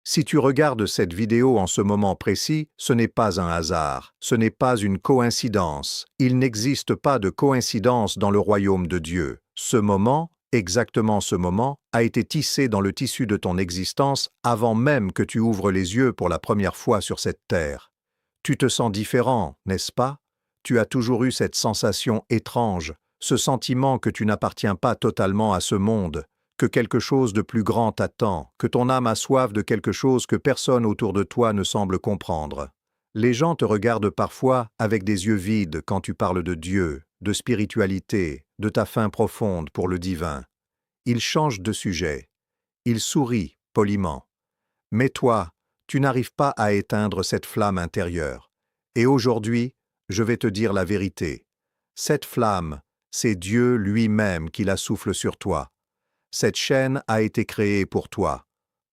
Si tu regardes cette vidéo en ce moment précis, ce n'est pas un hasard, ce n'est pas une coïncidence. Il n'existe pas de coïncidence dans le royaume de Dieu. Ce moment, exactement ce moment, a été tissé dans le tissu de ton existence avant même que tu ouvres les yeux pour la première fois sur cette terre. Tu te sens différent, n'est-ce pas? Tu as toujours eu cette sensation étrange, ce sentiment que tu n'appartiens pas totalement à ce monde, que quelque chose de plus grand t'attend, que ton âme a soif de quelque chose que personne autour de toi ne semble comprendre. Les gens te regardent parfois avec des yeux vides quand tu parles de Dieu, de spiritualité, de ta faim profonde pour le divin. Ils changent de sujet. Ils sourient poliment. Mais toi, tu n'arrives pas à éteindre cette flamme intérieure. Et aujourd'hui, je vais te dire la vérité. Cette flamme, c'est Dieu lui-même qui la souffle sur toi. Cette chaîne a été créée pour toi,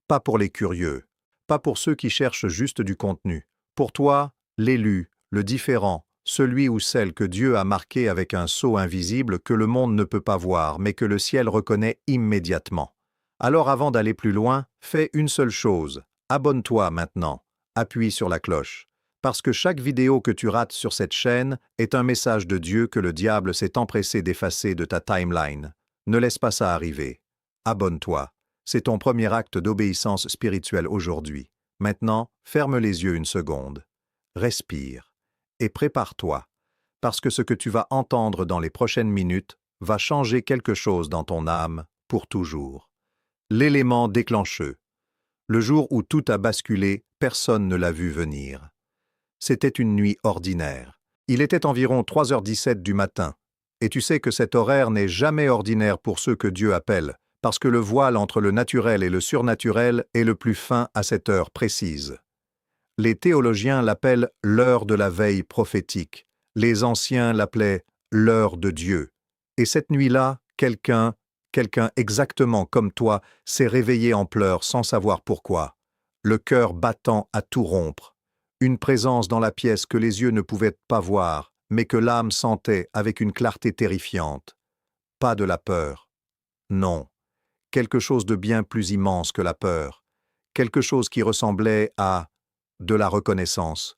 pas pour les curieux, pas pour ceux qui cherchent juste du contenu. Pour toi, l'élu, le différent, celui ou celle que Dieu a marqué avec un sceau invisible que le monde ne peut pas voir, mais que le ciel reconnaît immédiatement. Alors avant d'aller plus loin, fais une seule chose, abonne-toi maintenant, appuie sur la cloche. Parce que chaque vidéo que tu rates sur cette chaîne est un message de Dieu que le diable s'est empressé d'effacer de ta timeline. Ne laisse pas ça arriver. Abonne-toi. C'est ton premier acte d'obéissance spirituelle aujourd'hui. Maintenant, ferme les yeux une seconde. Respire. Et prépare-toi. Parce que ce que tu vas entendre dans les prochaines minutes va changer quelque chose dans ton âme pour toujours. L'élément déclencheux. Le jour où tout a basculé, personne ne l'a vu venir. C'était une nuit ordinaire. Il était environ 3h17 du matin. Et tu sais que cet horaire n'est jamais ordinaire pour ceux que Dieu appelle, parce que le voile entre le naturel et le surnaturel est le plus fin à cette heure précise. Les théologiens l'appellent l'heure de la veille prophétique. Les anciens l'appelaient l'heure de Dieu. Et cette nuit-là, quelqu'un exactement comme toi, s'est réveillé en pleurs sans savoir pourquoi, le cœur battant à tout rompre. Une présence dans la pièce que les yeux ne pouvaient pas voir, mais que l'âme sentait avec une clarté terrifiante. Pas de la peur. Non. Quelque chose de bien plus immense que la peur. Quelque chose qui ressemblait à de la reconnaissance.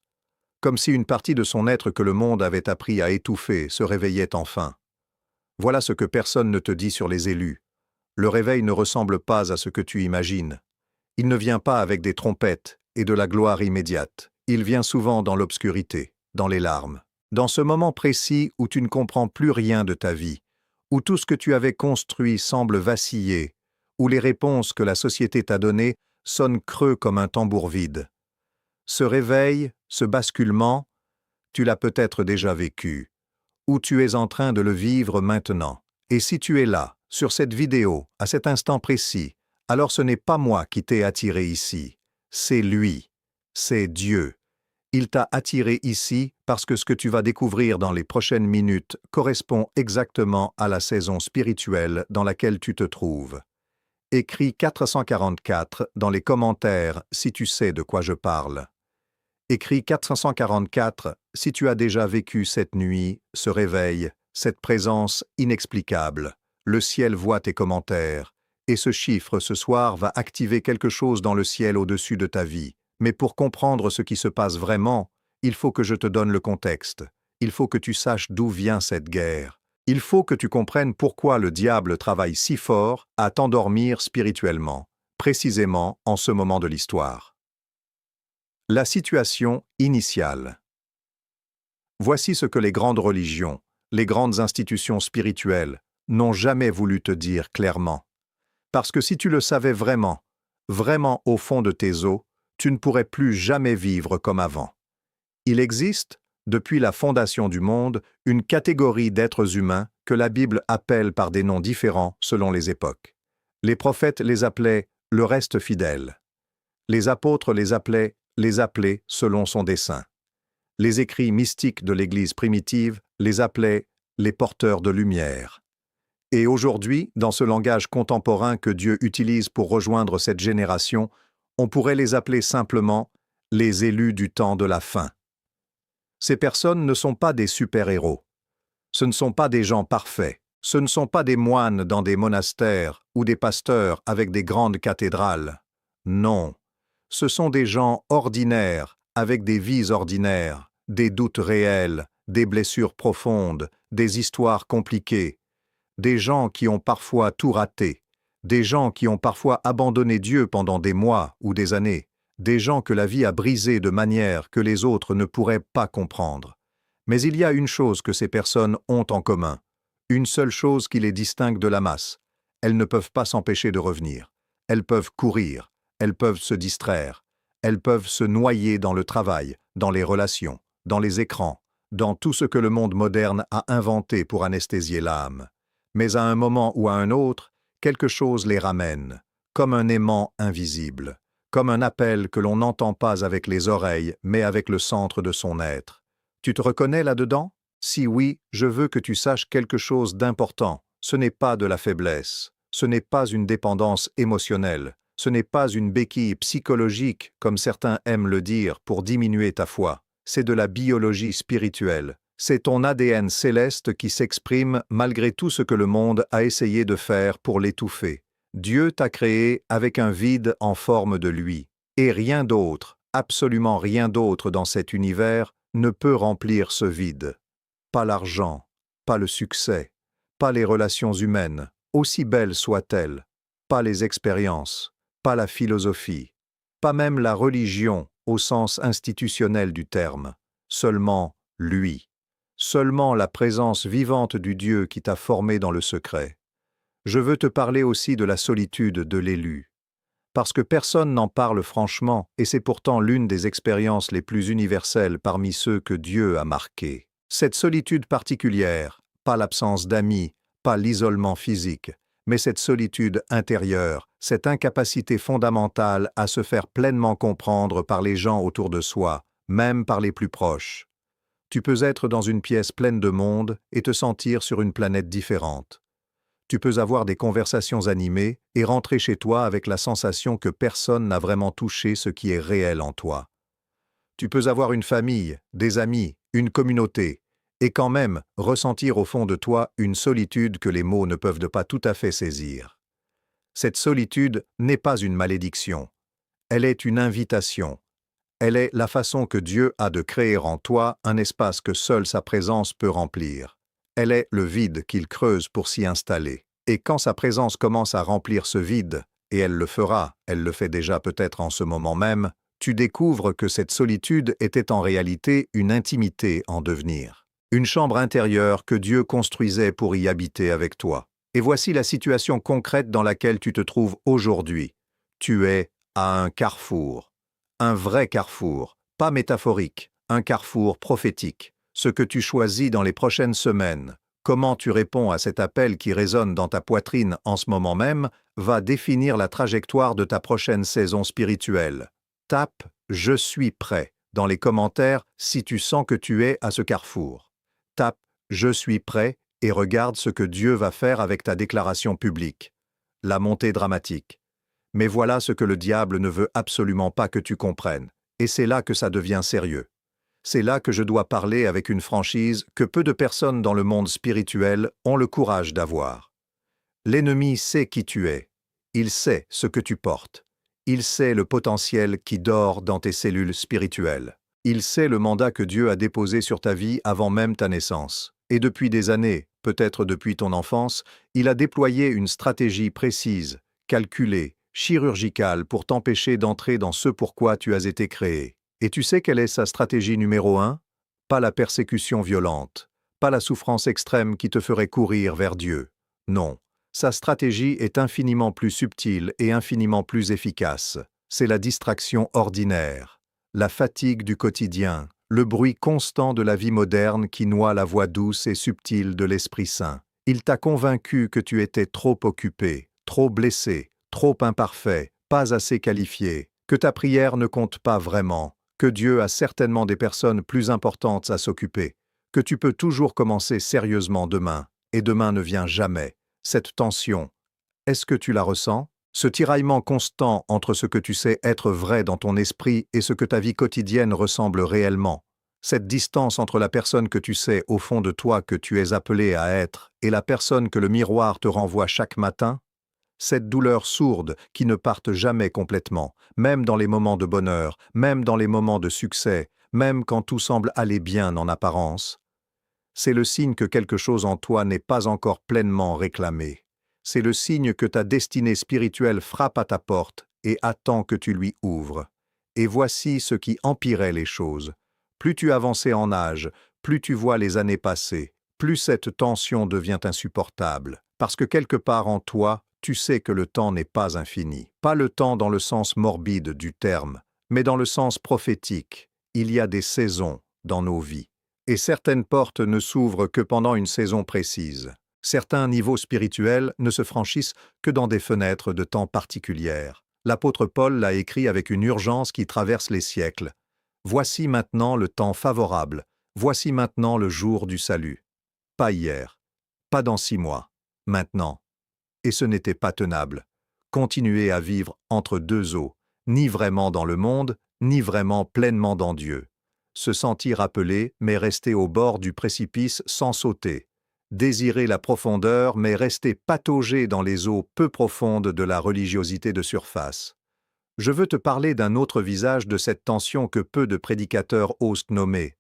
Comme si une partie de son être que le monde avait appris à étouffer se réveillait enfin. Voilà ce que personne ne te dit sur les élus. Le réveil ne ressemble pas à ce que tu imagines. Il ne vient pas avec des trompettes et de la gloire immédiate. Il vient souvent dans l'obscurité, dans les larmes. Dans ce moment précis où tu ne comprends plus rien de ta vie, où tout ce que tu avais construit semble vaciller, où les réponses que la société t'a données sonnent creux comme un tambour vide. Ce réveil, ce basculement, tu l'as peut-être déjà vécu, ou tu es en train de le vivre maintenant. Et si tu es là, sur cette vidéo, à cet instant précis, alors ce n'est pas moi qui t'ai attiré ici, c'est lui, c'est Dieu. Il t'a attiré ici parce que ce que tu vas découvrir dans les prochaines minutes correspond exactement à la saison spirituelle dans laquelle tu te trouves. Écris 444 dans les commentaires si tu sais de quoi je parle. Écris 444 si tu as déjà vécu cette nuit, ce réveil, cette présence inexplicable. Le ciel voit tes commentaires, et ce chiffre ce soir va activer quelque chose dans le ciel au-dessus de ta vie. Mais pour comprendre ce qui se passe vraiment, il faut que je te donne le contexte. Il faut que tu saches d'où vient cette guerre. Il faut que tu comprennes pourquoi le diable travaille si fort à t'endormir spirituellement, précisément en ce moment de l'histoire. La situation initiale. Voici ce que les grandes religions, les grandes institutions spirituelles, n'ont jamais voulu te dire clairement. Parce que si tu le savais vraiment, vraiment au fond de tes os, tu ne pourrais plus jamais vivre comme avant. Il existe, depuis la fondation du monde, une catégorie d'êtres humains que la Bible appelle par des noms différents selon les époques. Les prophètes les appelaient « le reste fidèle ». Les apôtres les appelaient « les appelés selon son dessein ». Les écrits mystiques de l'Église primitive les appelaient « les porteurs de lumière ». Et aujourd'hui, dans ce langage contemporain que Dieu utilise pour rejoindre cette génération, on pourrait les appeler simplement « les élus du temps de la fin ». Ces personnes ne sont pas des super-héros. Ce ne sont pas des gens parfaits. Ce ne sont pas des moines dans des monastères ou des pasteurs avec des grandes cathédrales. Non. Ce sont des gens ordinaires, avec des vies ordinaires, des doutes réels, des blessures profondes, des histoires compliquées, des gens qui ont parfois tout raté, des gens qui ont parfois abandonné Dieu pendant des mois ou des années, des gens que la vie a brisés de manière que les autres ne pourraient pas comprendre. Mais il y a une chose que ces personnes ont en commun, une seule chose qui les distingue de la masse. Elles ne peuvent pas s'empêcher de revenir. Elles peuvent courir, elles peuvent se distraire, elles peuvent se noyer dans le travail, dans les relations, dans les écrans, dans tout ce que le monde moderne a inventé pour anesthésier l'âme. Mais à un moment ou à un autre, quelque chose les ramène, comme un aimant invisible, comme un appel que l'on n'entend pas avec les oreilles, mais avec le centre de son être. Tu te reconnais là-dedans? Si oui, je veux que tu saches quelque chose d'important. Ce n'est pas de la faiblesse, ce n'est pas une dépendance émotionnelle, ce n'est pas une béquille psychologique, comme certains aiment le dire, pour diminuer ta foi. C'est de la biologie spirituelle. C'est ton ADN céleste qui s'exprime malgré tout ce que le monde a essayé de faire pour l'étouffer. Dieu t'a créé avec un vide en forme de lui. Et rien d'autre, absolument rien d'autre dans cet univers ne peut remplir ce vide. Pas l'argent, pas le succès, pas les relations humaines, aussi belles soient-elles, pas les expériences, pas la philosophie, pas même la religion au sens institutionnel du terme, seulement lui. Seulement la présence vivante du Dieu qui t'a formé dans le secret. Je veux te parler aussi de la solitude de l'élu. Parce que personne n'en parle franchement, et c'est pourtant l'une des expériences les plus universelles parmi ceux que Dieu a marqués. Cette solitude particulière, pas l'absence d'amis, pas l'isolement physique, mais cette solitude intérieure, cette incapacité fondamentale à se faire pleinement comprendre par les gens autour de soi, même par les plus proches. Tu peux être dans une pièce pleine de monde et te sentir sur une planète différente. Tu peux avoir des conversations animées et rentrer chez toi avec la sensation que personne n'a vraiment touché ce qui est réel en toi. Tu peux avoir une famille, des amis, une communauté, et quand même ressentir au fond de toi une solitude que les mots ne peuvent pas tout à fait saisir. Cette solitude n'est pas une malédiction, elle est une invitation. Elle est la façon que Dieu a de créer en toi un espace que seule sa présence peut remplir. Elle est le vide qu'il creuse pour s'y installer. Et quand sa présence commence à remplir ce vide, et elle le fera, elle le fait déjà peut-être en ce moment même, tu découvres que cette solitude était en réalité une intimité en devenir. Une chambre intérieure que Dieu construisait pour y habiter avec toi. Et voici la situation concrète dans laquelle tu te trouves aujourd'hui. Tu es à un carrefour. Un vrai carrefour, pas métaphorique, un carrefour prophétique. Ce que tu choisis dans les prochaines semaines, comment tu réponds à cet appel qui résonne dans ta poitrine en ce moment même, va définir la trajectoire de ta prochaine saison spirituelle. Tape « Je suis prêt » dans les commentaires si tu sens que tu es à ce carrefour. Tape « Je suis prêt » et regarde ce que Dieu va faire avec ta déclaration publique. La montée dramatique. Mais voilà ce que le diable ne veut absolument pas que tu comprennes, et c'est là que ça devient sérieux. C'est là que je dois parler avec une franchise que peu de personnes dans le monde spirituel ont le courage d'avoir. L'ennemi sait qui tu es, il sait ce que tu portes, il sait le potentiel qui dort dans tes cellules spirituelles, il sait le mandat que Dieu a déposé sur ta vie avant même ta naissance, et depuis des années, peut-être depuis ton enfance, il a déployé une stratégie précise, calculée, chirurgicale pour t'empêcher d'entrer dans ce pourquoi tu as été créé. Et tu sais quelle est sa stratégie numéro 1? Pas la persécution violente, pas la souffrance extrême qui te ferait courir vers Dieu. Non, sa stratégie est infiniment plus subtile et infiniment plus efficace. C'est la distraction ordinaire, la fatigue du quotidien, le bruit constant de la vie moderne qui noie la voix douce et subtile de l'Esprit Saint. Il t'a convaincu que tu étais trop occupé, trop blessé, trop imparfait, pas assez qualifié, que ta prière ne compte pas vraiment, que Dieu a certainement des personnes plus importantes à s'occuper, que tu peux toujours commencer sérieusement demain, et demain ne vient jamais. Cette tension, est-ce que tu la ressens? Ce tiraillement constant entre ce que tu sais être vrai dans ton esprit et ce que ta vie quotidienne ressemble réellement. Cette distance entre la personne que tu sais au fond de toi que tu es appelé à être et la personne que le miroir te renvoie chaque matin. cette douleur sourde qui ne parte jamais complètement, même dans les moments de bonheur, même dans les moments de succès, même quand tout semble aller bien en apparence. C'est le signe que quelque chose en toi n'est pas encore pleinement réclamé. C'est le signe que ta destinée spirituelle frappe à ta porte et attend que tu lui ouvres. Et voici ce qui empirait les choses. Plus tu avançais en âge, plus tu vois les années passer, plus cette tension devient insupportable, parce que quelque part en toi, tu sais que le temps n'est pas infini. Pas le temps dans le sens morbide du terme, mais dans le sens prophétique. Il y a des saisons dans nos vies. Et certaines portes ne s'ouvrent que pendant une saison précise. Certains niveaux spirituels ne se franchissent que dans des fenêtres de temps particulières. L'apôtre Paul l'a écrit avec une urgence qui traverse les siècles. Voici maintenant le temps favorable, voici maintenant le jour du salut. Pas hier, pas dans 6 mois, maintenant. Et ce n'était pas tenable. Continuer à vivre entre deux eaux, ni vraiment dans le monde, ni vraiment pleinement dans Dieu. Se sentir appelé, mais rester au bord du précipice sans sauter. Désirer la profondeur, mais rester pataugé dans les eaux peu profondes de la religiosité de surface. Je veux te parler d'un autre visage de cette tension que peu de prédicateurs osent nommer,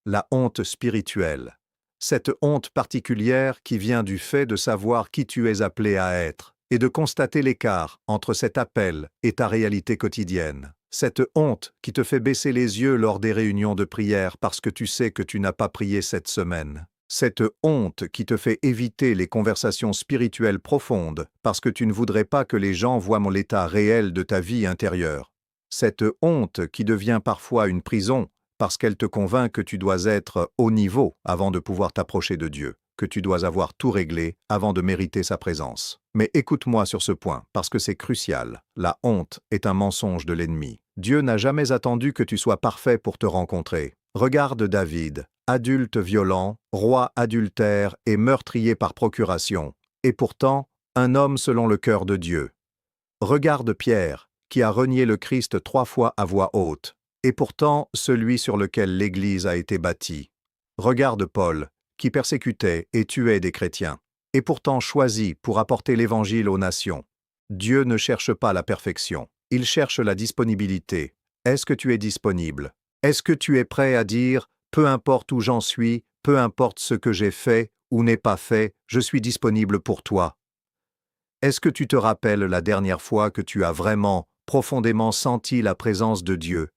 la honte spirituelle. Cette honte particulière qui vient du fait de savoir qui tu es appelé à être et de constater l'écart entre cet appel et ta réalité quotidienne. Cette honte qui te fait baisser les yeux lors des réunions de prière parce que tu sais que tu n'as pas prié cette semaine. Cette honte qui te fait éviter les conversations spirituelles profondes parce que tu ne voudrais pas que les gens voient l'état réel de ta vie intérieure. Cette honte qui devient parfois une prison parce qu'elle te convainc que tu dois être au niveau avant de pouvoir t'approcher de Dieu, que tu dois avoir tout réglé avant de mériter sa présence. Mais écoute-moi sur ce point, parce que c'est crucial. La honte est un mensonge de l'ennemi. Dieu n'a jamais attendu que tu sois parfait pour te rencontrer. Regarde David, adulte violent, roi adultère et meurtrier par procuration, et pourtant un homme selon le cœur de Dieu. Regarde Pierre, qui a renié le Christ 3 fois à voix haute, et pourtant celui sur lequel l'Église a été bâtie. Regarde Paul, qui persécutait et tuait des chrétiens, et pourtant choisi pour apporter l'Évangile aux nations. Dieu ne cherche pas la perfection, il cherche la disponibilité. Est-ce que tu es disponible? Est-ce que tu es prêt à dire « peu importe où j'en suis, peu importe ce que j'ai fait ou n'ai pas fait, je suis disponible pour toi ». Est-ce que tu te rappelles la dernière fois que tu as vraiment, profondément senti la présence de Dieu?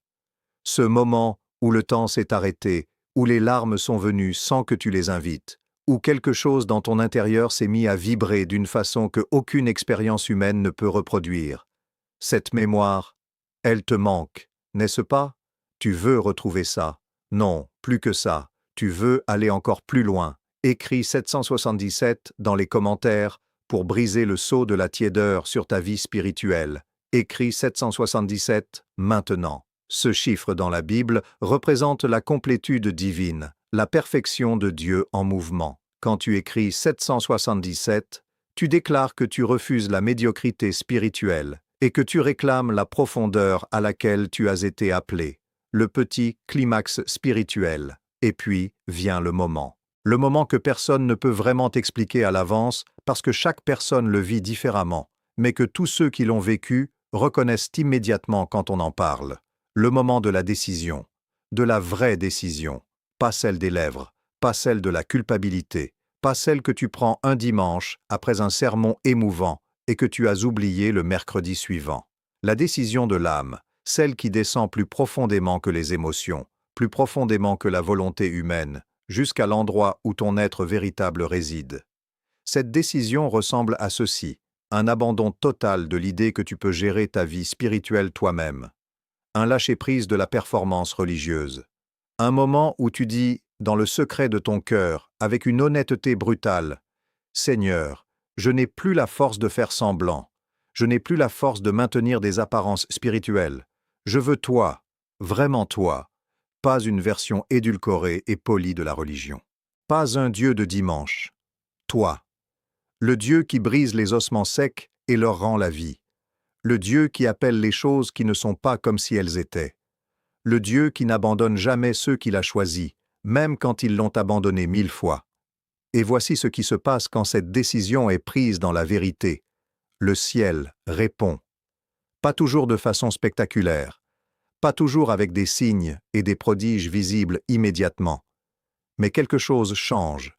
Ce moment où le temps s'est arrêté, où les larmes sont venues sans que tu les invites, où quelque chose dans ton intérieur s'est mis à vibrer d'une façon que aucune expérience humaine ne peut reproduire. Cette mémoire, elle te manque, n'est-ce pas? Tu veux retrouver ça. Non, plus que ça, tu veux aller encore plus loin. Écris 777 dans les commentaires pour briser le sceau de la tiédeur sur ta vie spirituelle. Écris 777 maintenant. Ce chiffre dans la Bible représente la complétude divine, la perfection de Dieu en mouvement. Quand tu écris 777, tu déclares que tu refuses la médiocrité spirituelle et que tu réclames la profondeur à laquelle tu as été appelé, le petit climax spirituel. Et puis vient le moment. Le moment que personne ne peut vraiment t'expliquer à l'avance parce que chaque personne le vit différemment, mais que tous ceux qui l'ont vécu reconnaissent immédiatement quand on en parle. Le moment de la décision, de la vraie décision, pas celle des lèvres, pas celle de la culpabilité, pas celle que tu prends un dimanche après un sermon émouvant et que tu as oublié le mercredi suivant. La décision de l'âme, celle qui descend plus profondément que les émotions, plus profondément que la volonté humaine, jusqu'à l'endroit où ton être véritable réside. Cette décision ressemble à ceci, un abandon total de l'idée que tu peux gérer ta vie spirituelle toi-même. Un lâcher-prise de la performance religieuse. Un moment où tu dis, dans le secret de ton cœur, avec une honnêteté brutale, « Seigneur, je n'ai plus la force de faire semblant. Je n'ai plus la force de maintenir des apparences spirituelles. Je veux toi, vraiment toi, pas une version édulcorée et polie de la religion. Pas un Dieu de dimanche. Toi, le Dieu qui brise les ossements secs et leur rend la vie. Le Dieu qui appelle les choses qui ne sont pas comme si elles étaient. Le Dieu qui n'abandonne jamais ceux qu'il a choisis, même quand ils l'ont abandonné 1000 fois. Et voici ce qui se passe quand cette décision est prise dans la vérité. Le ciel répond. Pas toujours de façon spectaculaire, pas toujours avec des signes et des prodiges visibles immédiatement. Mais quelque chose change,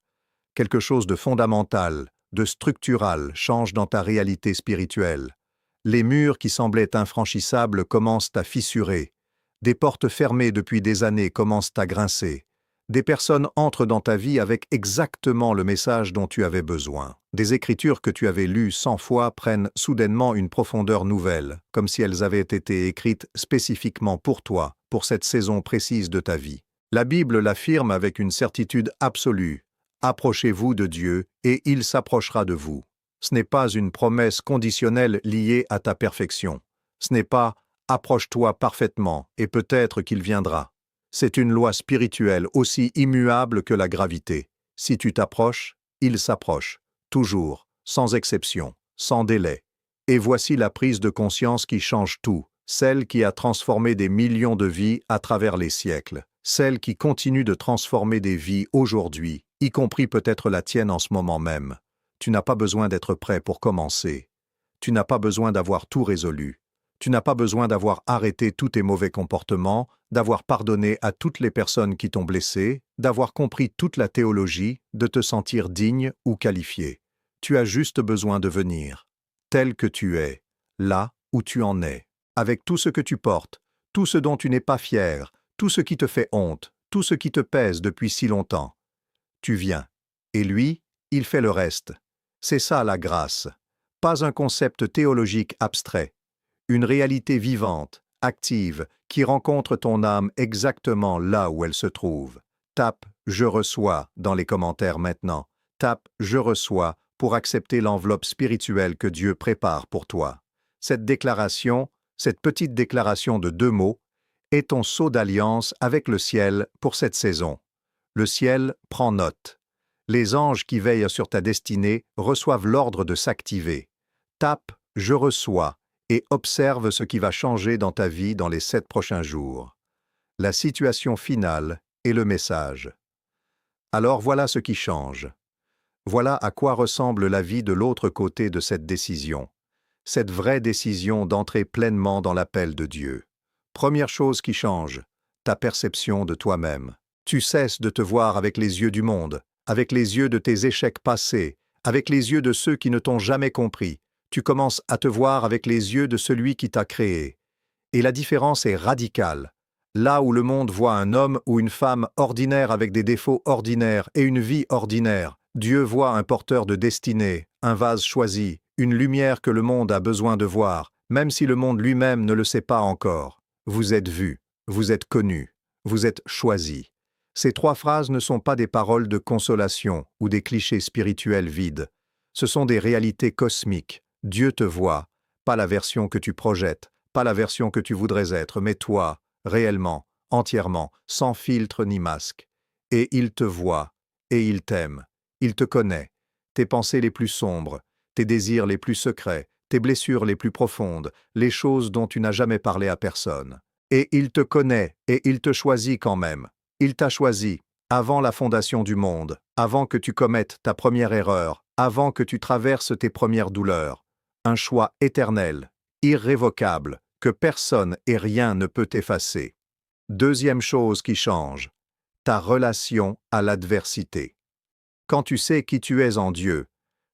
quelque chose de fondamental, de structural change dans ta réalité spirituelle. Les murs qui semblaient infranchissables commencent à fissurer. Des portes fermées depuis des années commencent à grincer. Des personnes entrent dans ta vie avec exactement le message dont tu avais besoin. Des écritures que tu avais lues 100 fois prennent soudainement une profondeur nouvelle, comme si elles avaient été écrites spécifiquement pour toi, pour cette saison précise de ta vie. La Bible l'affirme avec une certitude absolue. Approchez-vous de Dieu et il s'approchera de vous. Ce n'est pas une promesse conditionnelle liée à ta perfection. Ce n'est pas « approche-toi parfaitement et peut-être qu'il viendra ». C'est une loi spirituelle aussi immuable que la gravité. Si tu t'approches, il s'approche, toujours, sans exception, sans délai. Et voici la prise de conscience qui change tout, celle qui a transformé des millions de vies à travers les siècles, celle qui continue de transformer des vies aujourd'hui, y compris peut-être la tienne en ce moment même. Tu n'as pas besoin d'être prêt pour commencer. Tu n'as pas besoin d'avoir tout résolu. Tu n'as pas besoin d'avoir arrêté tous tes mauvais comportements, d'avoir pardonné à toutes les personnes qui t'ont blessé, d'avoir compris toute la théologie, de te sentir digne ou qualifié. Tu as juste besoin de venir, tel que tu es, là où tu en es, avec tout ce que tu portes, tout ce dont tu n'es pas fier, tout ce qui te fait honte, tout ce qui te pèse depuis si longtemps. Tu viens, et lui, il fait le reste. C'est ça la grâce. Pas un concept théologique abstrait. Une réalité vivante, active, qui rencontre ton âme exactement là où elle se trouve. Tape « Je reçois » dans les commentaires maintenant. Tape « Je reçois » pour accepter l'enveloppe spirituelle que Dieu prépare pour toi. Cette déclaration, cette petite déclaration de 2 mots, est ton sceau d'alliance avec le ciel pour cette saison. Le ciel prend note. Les anges qui veillent sur ta destinée reçoivent l'ordre de s'activer. Tape « Je reçois » et observe ce qui va changer dans ta vie dans les 7 prochains jours. La situation finale et le message. Alors voilà ce qui change. Voilà à quoi ressemble la vie de l'autre côté de cette décision. Cette vraie décision d'entrer pleinement dans l'appel de Dieu. Première chose qui change, ta perception de toi-même. Tu cesses de te voir avec les yeux du monde, avec les yeux de tes échecs passés, avec les yeux de ceux qui ne t'ont jamais compris. Tu commences à te voir avec les yeux de celui qui t'a créé. Et la différence est radicale. Là où le monde voit un homme ou une femme ordinaire avec des défauts ordinaires et une vie ordinaire, Dieu voit un porteur de destinée, un vase choisi, une lumière que le monde a besoin de voir, même si le monde lui-même ne le sait pas encore. Vous êtes vu, vous êtes connu, vous êtes choisi. Ces 3 phrases ne sont pas des paroles de consolation ou des clichés spirituels vides. Ce sont des réalités cosmiques. Dieu te voit, pas la version que tu projettes, pas la version que tu voudrais être, mais toi, réellement, entièrement, sans filtre ni masque. Et il te voit, et il t'aime. Il te connaît, tes pensées les plus sombres, tes désirs les plus secrets, tes blessures les plus profondes, les choses dont tu n'as jamais parlé à personne. Et il te connaît, et il te choisit quand même. Il t'a choisi, avant la fondation du monde, avant que tu commettes ta première erreur, avant que tu traverses tes premières douleurs. Un choix éternel, irrévocable, que personne et rien ne peut effacer. Deuxième chose qui change, ta relation à l'adversité. Quand tu sais qui tu es en Dieu,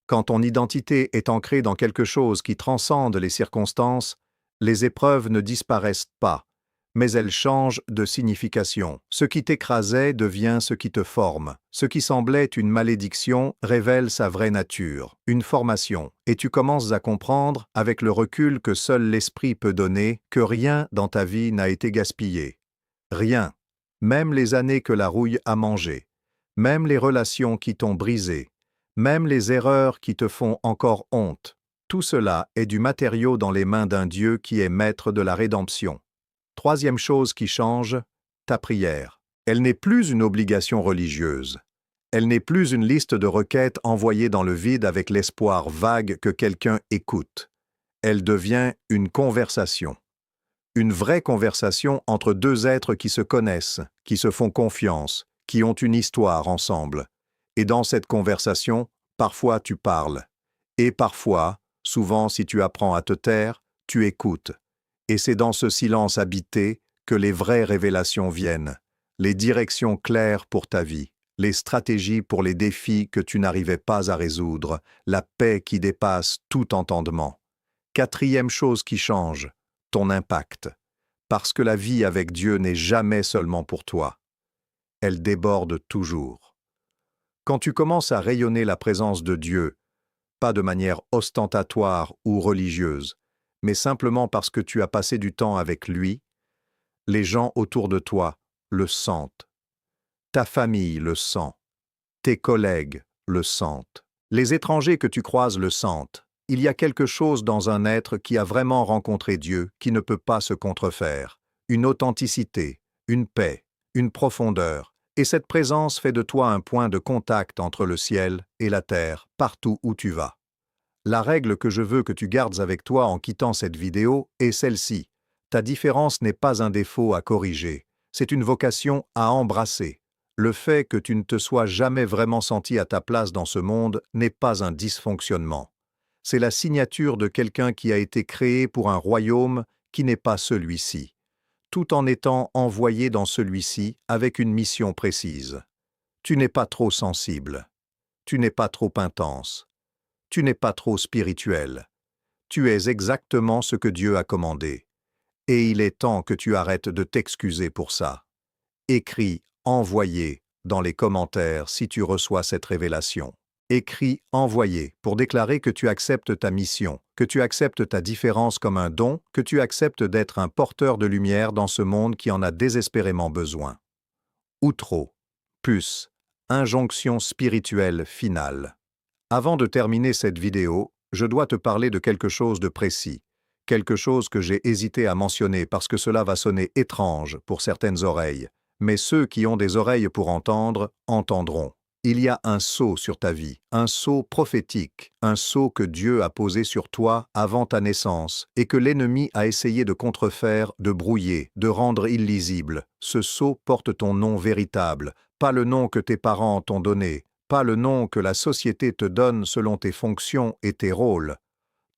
quand ton identité est ancrée dans quelque chose qui transcende les circonstances, les épreuves ne disparaissent pas, mais elles changent de signification. Ce qui t'écrasait devient ce qui te forme. Ce qui semblait une malédiction révèle sa vraie nature, une formation, et tu commences à comprendre, avec le recul que seul l'esprit peut donner, que rien dans ta vie n'a été gaspillé. Rien, même les années que la rouille a mangées, même les relations qui t'ont brisé, même les erreurs qui te font encore honte. Tout cela est du matériau dans les mains d'un Dieu qui est maître de la rédemption. Troisième chose qui change, ta prière. Elle n'est plus une obligation religieuse. Elle n'est plus une liste de requêtes envoyées dans le vide avec l'espoir vague que quelqu'un écoute. Elle devient une conversation. Une vraie conversation entre 2 êtres qui se connaissent, qui se font confiance, qui ont une histoire ensemble. Et dans cette conversation, parfois tu parles. Et parfois, Souvent, si tu apprends à te taire, tu écoutes. Et c'est dans ce silence habité que les vraies révélations viennent, les directions claires pour ta vie, les stratégies pour les défis que tu n'arrivais pas à résoudre, la paix qui dépasse tout entendement. Quatrième chose qui change, ton impact. Parce que la vie avec Dieu n'est jamais seulement pour toi. Elle déborde toujours. Quand tu commences à rayonner la présence de Dieu, pas de manière ostentatoire ou religieuse, mais simplement parce que tu as passé du temps avec lui, les gens autour de toi le sentent. Ta famille le sent. Tes collègues le sentent. Les étrangers que tu croises le sentent. Il y a quelque chose dans un être qui a vraiment rencontré Dieu qui ne peut pas se contrefaire. Une authenticité, une paix, une profondeur. Et cette présence fait de toi un point de contact entre le ciel et la terre, partout où tu vas. La règle que je veux que tu gardes avec toi en quittant cette vidéo est celle-ci. Ta différence n'est pas un défaut à corriger, c'est une vocation à embrasser. Le fait que tu ne te sois jamais vraiment senti à ta place dans ce monde n'est pas un dysfonctionnement. C'est la signature de quelqu'un qui a été créé pour un royaume qui n'est pas celui-ci, tout en étant envoyé dans celui-ci avec une mission précise. Tu n'es pas trop sensible. Tu n'es pas trop intense. Tu n'es pas trop spirituel. Tu es exactement ce que Dieu a commandé. Et il est temps que tu arrêtes de t'excuser pour ça. Écris « Envoyé » dans les commentaires si tu reçois cette révélation. Écris « Envoyé » pour déclarer que tu acceptes ta mission, que tu acceptes ta différence comme un don, que tu acceptes d'être un porteur de lumière dans ce monde qui en a désespérément besoin. Outro. Plus. Injonction spirituelle finale. Avant de terminer cette vidéo, je dois te parler de quelque chose de précis, quelque chose que j'ai hésité à mentionner parce que cela va sonner étrange pour certaines oreilles, mais ceux qui ont des oreilles pour entendre, entendront. Il y a un sceau sur ta vie, un sceau prophétique, un sceau que Dieu a posé sur toi avant ta naissance et que l'ennemi a essayé de contrefaire, de brouiller, de rendre illisible. Ce sceau porte ton nom véritable, pas le nom que tes parents t'ont donné, pas le nom que la société te donne selon tes fonctions et tes rôles.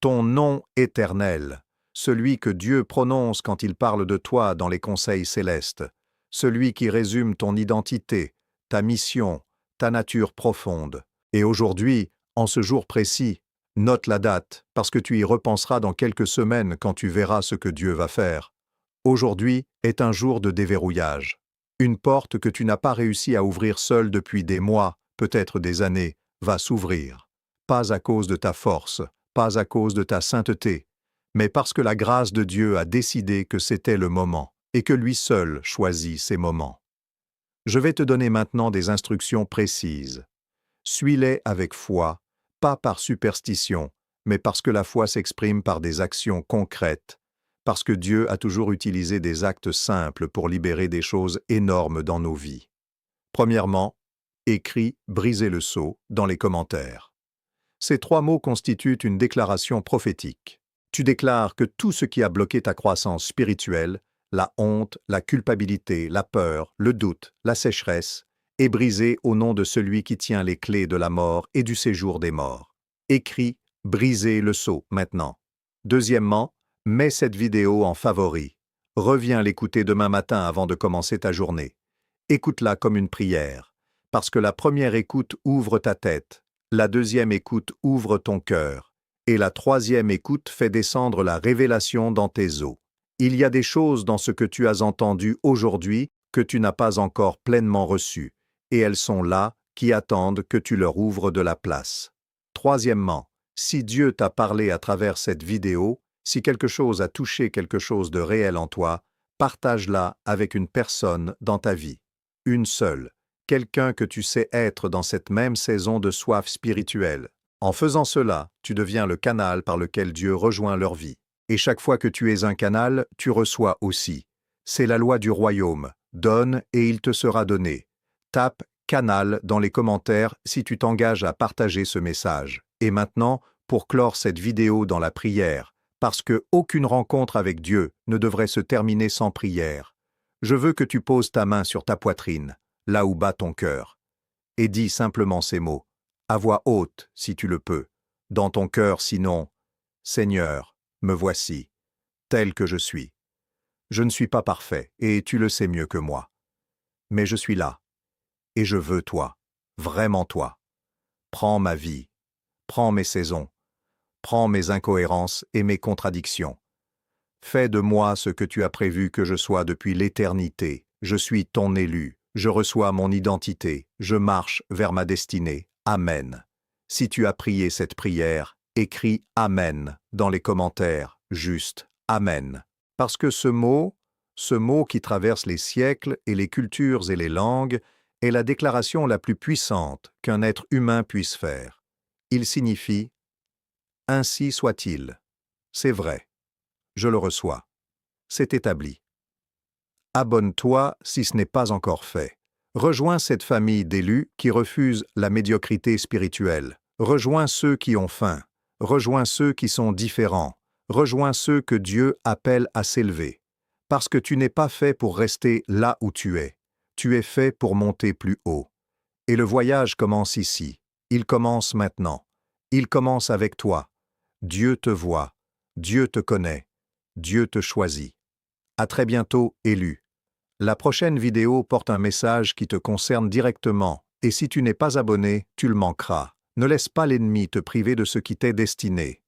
Ton nom éternel, celui que Dieu prononce quand il parle de toi dans les conseils célestes, celui qui résume ton identité, ta mission, ta nature profonde. Et aujourd'hui, en ce jour précis, note la date, parce que tu y repenseras dans quelques semaines quand tu verras ce que Dieu va faire. Aujourd'hui est un jour de déverrouillage. Une porte que tu n'as pas réussi à ouvrir seule depuis des mois, peut-être des années, va s'ouvrir. Pas à cause de ta force, pas à cause de ta sainteté, mais parce que la grâce de Dieu a décidé que c'était le moment, et que lui seul choisit ces moments. Je vais te donner maintenant des instructions précises. Suis-les avec foi, pas par superstition, mais parce que la foi s'exprime par des actions concrètes, parce que Dieu a toujours utilisé des actes simples pour libérer des choses énormes dans nos vies. Premièrement, écris « Briser le sceau » dans les commentaires. Ces 3 mots constituent une déclaration prophétique. Tu déclares que tout ce qui a bloqué ta croissance spirituelle, la honte, la culpabilité, la peur, le doute, la sécheresse, est brisé au nom de celui qui tient les clés de la mort et du séjour des morts. Écris « Briser le sceau » maintenant. Deuxièmement, mets cette vidéo en favori. Reviens l'écouter demain matin avant de commencer ta journée. Écoute-la comme une prière, parce que la première écoute ouvre ta tête, la deuxième écoute ouvre ton cœur, et la troisième écoute fait descendre la révélation dans tes os. Il y a des choses dans ce que tu as entendu aujourd'hui que tu n'as pas encore pleinement reçues, et elles sont là, qui attendent que tu leur ouvres de la place. Troisièmement, si Dieu t'a parlé à travers cette vidéo, si quelque chose a touché quelque chose de réel en toi, partage-la avec une personne dans ta vie. Une seule, quelqu'un que tu sais être dans cette même saison de soif spirituelle. En faisant cela, tu deviens le canal par lequel Dieu rejoint leur vie. Et chaque fois que tu es un canal, tu reçois aussi. C'est la loi du royaume. Donne et il te sera donné. Tape « canal » dans les commentaires si tu t'engages à partager ce message. Et maintenant, pour clore cette vidéo dans la prière, parce que aucune rencontre avec Dieu ne devrait se terminer sans prière, je veux que tu poses ta main sur ta poitrine, là où bat ton cœur, et dis simplement ces mots, à voix haute si tu le peux, dans ton cœur sinon, Seigneur, me voici, tel que je suis. Je ne suis pas parfait, et tu le sais mieux que moi. Mais je suis là, et je veux toi, vraiment toi. Prends ma vie, prends mes saisons, prends mes incohérences et mes contradictions. Fais de moi ce que tu as prévu que je sois depuis l'éternité. Je suis ton élu, je reçois mon identité, je marche vers ma destinée. Amen. Si tu as prié cette prière, écris Amen dans les commentaires, juste Amen. Parce que ce mot qui traverse les siècles et les cultures et les langues, est la déclaration la plus puissante qu'un être humain puisse faire. Il signifie « Ainsi soit-il ». C'est vrai. Je le reçois. C'est établi. Abonne-toi si ce n'est pas encore fait. Rejoins cette famille d'élus qui refusent la médiocrité spirituelle. Rejoins ceux qui ont faim. Rejoins ceux qui sont différents. Rejoins ceux que Dieu appelle à s'élever. Parce que tu n'es pas fait pour rester là où tu es. Tu es fait pour monter plus haut. Et le voyage commence ici. Il commence maintenant. Il commence avec toi. Dieu te voit. Dieu te connaît. Dieu te choisit. À très bientôt, élu. La prochaine vidéo porte un message qui te concerne directement, et si tu n'es pas abonné, tu le manqueras. Ne laisse pas l'ennemi te priver de ce qui t'est destiné.